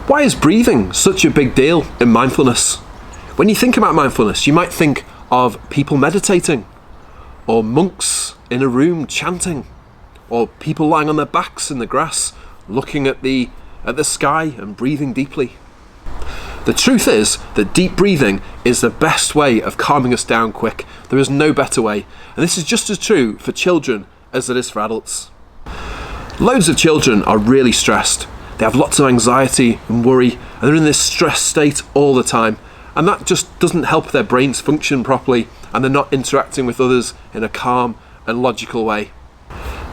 Why is breathing such a big deal in mindfulness? When you think about mindfulness, you might think of people meditating, or monks in a room chanting, or people lying on their backs in the grass, looking at the sky and breathing deeply. The truth is that deep breathing is the best way of calming us down quick. There is no better way. And this is just as true for children as it is for adults. Loads of children are really stressed. They have lots of anxiety and worry, and they're in this stress state all the time. And that just doesn't help their brains function properly, and they're not interacting with others in a calm and logical way.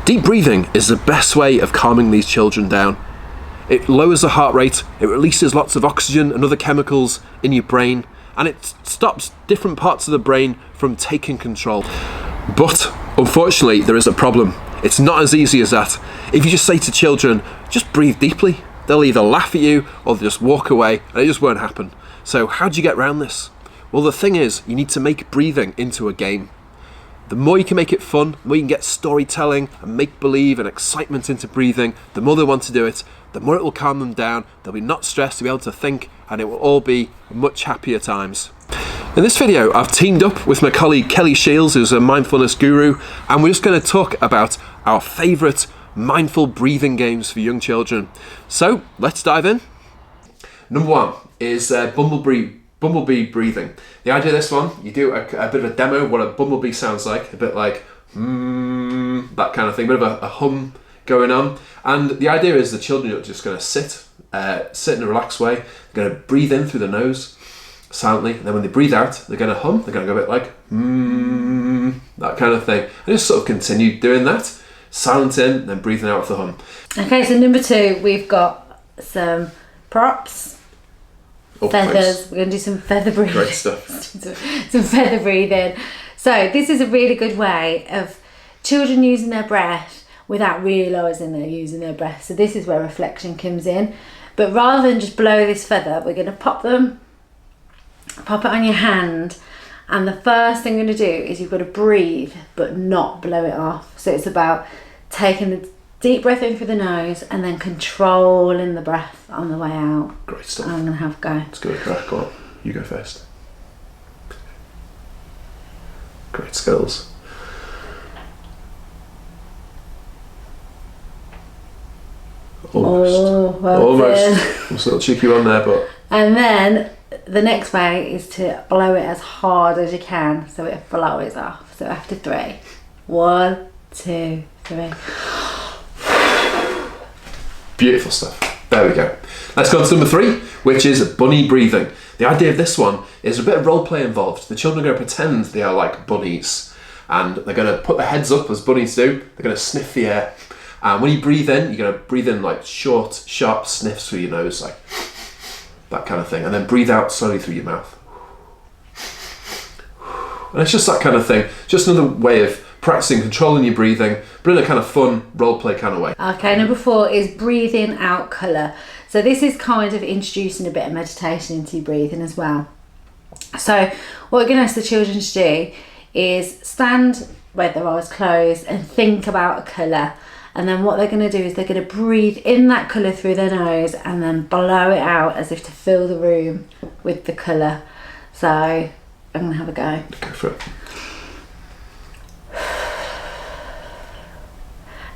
Deep breathing is the best way of calming these children down. It lowers the heart rate, it releases lots of oxygen and other chemicals in your brain, and it stops different parts of the brain from taking control. But unfortunately, there is a problem. It's not as easy as that. If you just say to children, just breathe deeply, they'll either laugh at you or they'll just walk away, and it just won't happen. So how do you get around this? Well, the thing is, you need to make breathing into a game. The more you can make it fun, the more you can get storytelling and make-believe and excitement into breathing, the more they want to do it, the more it will calm them down, they'll be not stressed to be able to think, and it will all be much happier times. In this video, I've teamed up with my colleague Kelly Shields, who's a mindfulness guru, and we're just going to talk about our favourite mindful breathing games for young children. So, let's dive in. Number one is Bumble Bee Breathing. The idea of this one, you do a bit of a demo what a bumblebee sounds like, a bit like that kind of thing, a bit of a hum going on. And the idea is the children are just going to sit in a relaxed way. They're going to breathe in through the nose silently, and then when they breathe out, they're going to hum. They're going to go a bit like that kind of thing. And just sort of continue doing that, silent in, then breathing out with the hum. Okay, so number two, we've got some props. Feathers. Thanks. We're going to do some feather breathing. Great stuff. Some feather breathing. So this is a really good way of children using their breath without realising they're using their breath. So this is where reflection comes in. But rather than just blow this feather, we're going to pop it on your hand. And the first thing we're going to do is you've got to breathe, but not blow it off. So it's about taking the deep breath in through the nose and then controlling the breath on the way out. Great stuff. I'm going to have a go. Let's give it a crack. Go on. You go first. Great skills. Almost. Oh, well Almost. I'm a little cheeky one there, but... And then the next way is to blow it as hard as you can so it flows off. So after 3. 1, 2, 3. Beautiful stuff. There we go. Let's go on to number 3, which is bunny breathing. The idea of this one is a bit of role play involved. The children are going to pretend they are like bunnies, and they're going to put their heads up as bunnies do. They're going to sniff the air. And when you breathe in, you're going to breathe in like short, sharp sniffs through your nose, like that kind of thing. And then breathe out slowly through your mouth. And it's just that kind of thing. Just another way of practicing controlling your breathing, but in a kind of fun role play kind of way. Okay, number 4 is breathing out colour. So this is kind of introducing a bit of meditation into your breathing as well. So what we're going to ask the children to do is stand with their eyes closed and think about a colour. And then what they're going to do is they're going to breathe in that colour through their nose and then blow it out as if to fill the room with the colour. So I'm going to have a go. Go for it.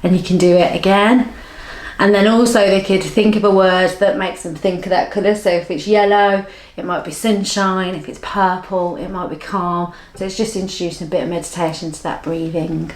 And you can do it again. And then also they could think of a word that makes them think of that colour. So if it's yellow, it might be sunshine. If it's purple, it might be calm. So it's just introducing a bit of meditation to that breathing.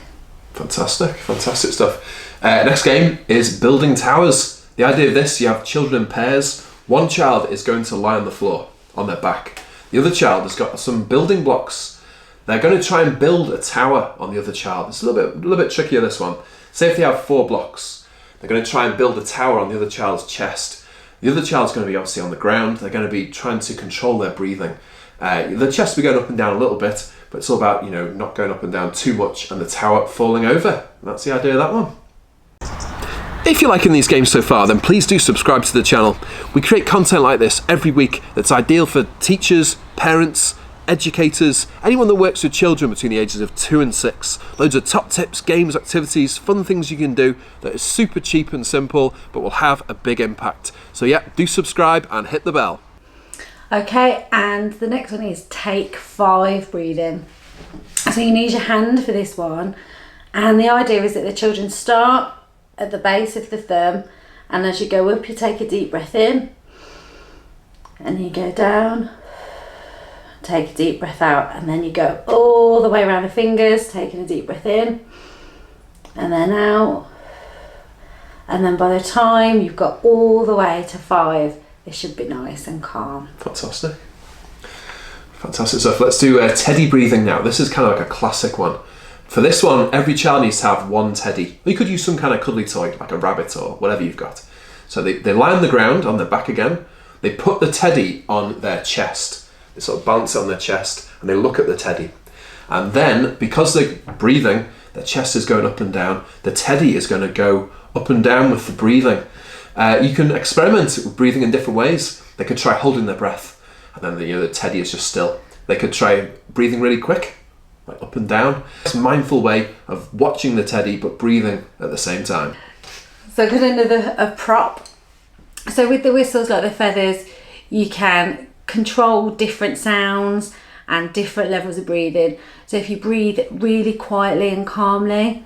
Fantastic stuff. Next game is building towers. The idea of this, you have children in pairs. One child is going to lie on the floor, on their back. The other child has got some building blocks. They're going to try and build a tower on the other child. It's a little bit trickier, this one. Say if they have 4 blocks, they're going to try and build a tower on the other child's chest. The other child's going to be obviously on the ground. They're going to be trying to control their breathing. The chest will be going up and down a little bit, but it's all about, not going up and down too much and the tower falling over. And that's the idea of that one. If you're liking these games so far, then please do subscribe to the channel. We create content like this every week that's ideal for teachers, parents, educators, anyone that works with children between the ages of 2 and 6. Loads of top tips, games, activities, fun things you can do that is super cheap and simple, but will have a big impact. So yeah, do subscribe and hit the bell. Okay, and the next one is take 5 breathing. So you need your hand for this one, and the idea is that the children start at the base of the thumb, and as you go up you take a deep breath in, and you go down, take a deep breath out, and then you go all the way around the fingers, taking a deep breath in and then out, and then by the time you've got all the way to 5, it should be nice and calm. Fantastic. Fantastic stuff. Let's do teddy breathing now. This is kind of like a classic one. For this one, every child needs to have one teddy. You could use some kind of cuddly toy, like a rabbit or whatever you've got. So they lie on the ground, on their back again. They put the teddy on their chest. They sort of balance it on their chest, and they look at the teddy. And then, because they're breathing, their chest is going up and down. The teddy is going to go up and down with the breathing. You can experiment with breathing in different ways. They could try holding their breath, and then the teddy is just still. They could try breathing really quick, like up and down. It's a mindful way of watching the teddy but breathing at the same time. So I've got another prop. So with the whistles, like the feathers, you can control different sounds and different levels of breathing. So if you breathe really quietly and calmly,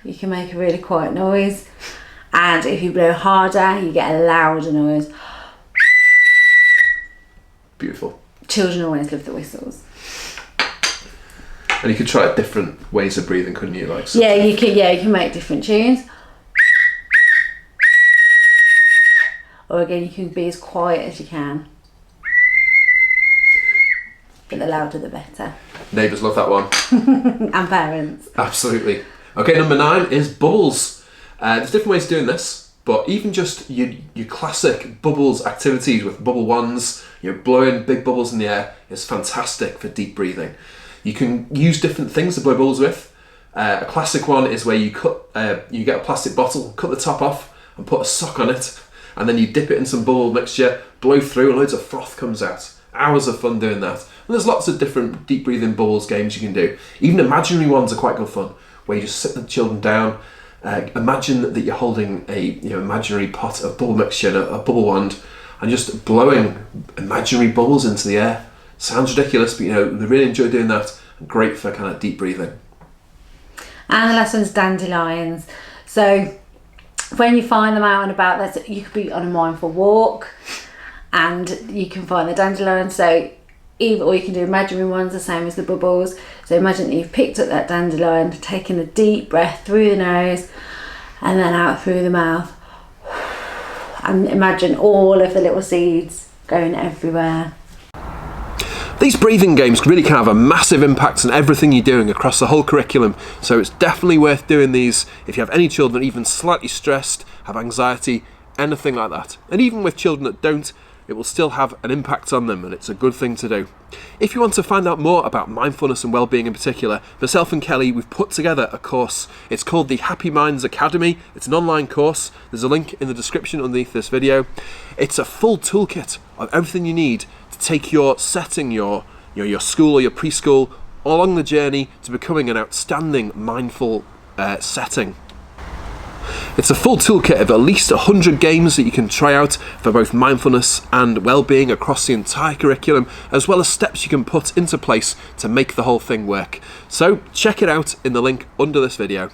you can make a really quiet noise. And if you blow harder, you get a louder noise. Beautiful. Children always love the whistles. And you could try different ways of breathing, couldn't you? Like yeah, you can make different tunes. Or again, you can be as quiet as you can. But the louder the better. Neighbours love that one. And parents. Absolutely. Okay, number 9 is bubbles. There's different ways of doing this, but even just your classic bubbles activities with bubble wands, blowing big bubbles in the air is fantastic for deep breathing. You can use different things to blow bubbles with. A classic one is where you get a plastic bottle, cut the top off and put a sock on it, and then you dip it in some bubble mixture, blow through, and loads of froth comes out. Hours of fun doing that. And there's lots of different deep breathing bubbles games you can do. Even imaginary ones are quite good fun, where you just sit the children down, imagine that you're holding a imaginary pot of bubble mixture, a bubble wand, and just blowing imaginary bubbles into the air. Sounds ridiculous, but they really enjoy doing that. Great for kind of deep breathing. And the last one's dandelions. So when you find them out and about, you could be on a mindful walk and you can find the dandelions. So or you can do imaginary ones, the same as the bubbles. So imagine that you've picked up that dandelion, taken a deep breath through the nose and then out through the mouth. And imagine all of the little seeds going everywhere. These breathing games really can have a massive impact on everything you're doing across the whole curriculum, so it's definitely worth doing these if you have any children even slightly stressed, have anxiety, anything like that. And even with children that don't, it will still have an impact on them, and it's a good thing to do. If you want to find out more about mindfulness and well-being in particular, myself and Kelly, we've put together a course. It's called the Happy Minds Academy. It's an online course. There's a link in the description underneath this video. It's a full toolkit of everything you need to take your setting, your school or your preschool along the journey to becoming an outstanding mindful setting. It's a full toolkit of at least 100 games that you can try out for both mindfulness and well-being across the entire curriculum, as well as steps you can put into place to make the whole thing work. So check it out in the link under this video.